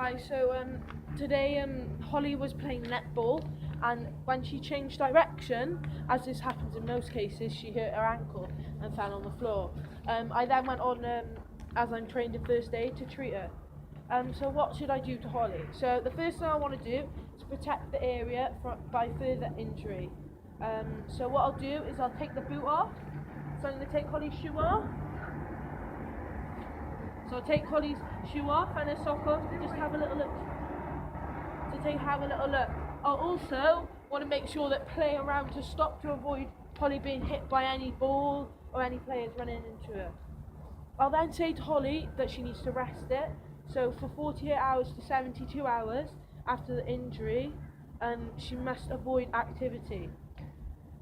Hi, so today Holly was playing netball, and when she changed direction, as this happens in most cases, she hurt her ankle and fell on the floor. I then went on, as I'm trained in first aid, to treat her. So what should I do to Holly? So the first thing I want to do is protect the area by further injury. So what I'll do is I'll take the boot off. So I'm going to take Holly's shoe off. So I'll take Holly's shoe off and her sock off to just have a little look. I'll also want to make sure that play around to stop to avoid Holly being hit by any ball or any players running into her. I'll then say to Holly that she needs to rest it. So for 48 hours to 72 hours after the injury, she must avoid activity.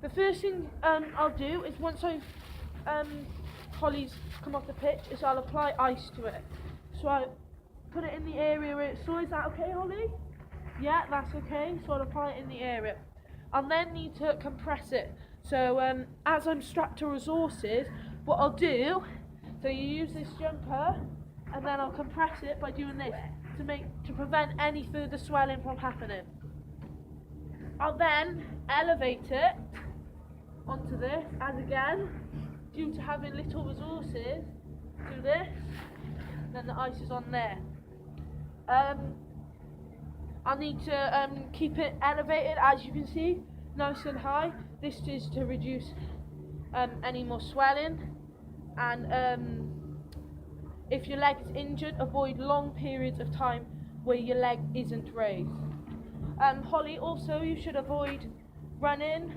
The first thing I'll do is once Holly's come off the pitch is I'll apply ice to it. So I put it in the area where it's sore. Is that okay, Holly? Yeah, that's okay. So I'll apply it in the area. I'll then need to compress it. So as I'm strapped to resources, what I'll do, so you use this jumper, and then I'll compress it by doing this to prevent any further swelling from happening. I'll then elevate it onto this, as again, due to having little resources, do this, then the ice is on there. I need to keep it elevated, as you can see, nice and high. This is to reduce any more swelling, and if your leg is injured, avoid long periods of time where your leg isn't raised. Holly, also you should avoid running,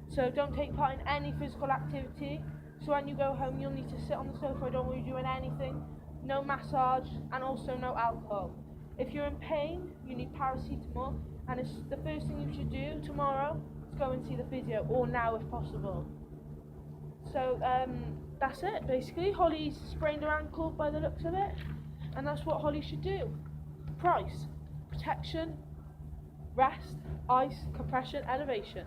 so don't take part in any physical activity. So when you go home, you'll need to sit on the sofa. I don't want you doing anything. No massage, and also no alcohol. If you're in pain, you need paracetamol, and it's the first thing you should do tomorrow is go and see the physio, or now if possible. So that's it basically. Holly's sprained her ankle by the looks of it, and that's what Holly should do. Price: protection, rest, ice, compression, elevation.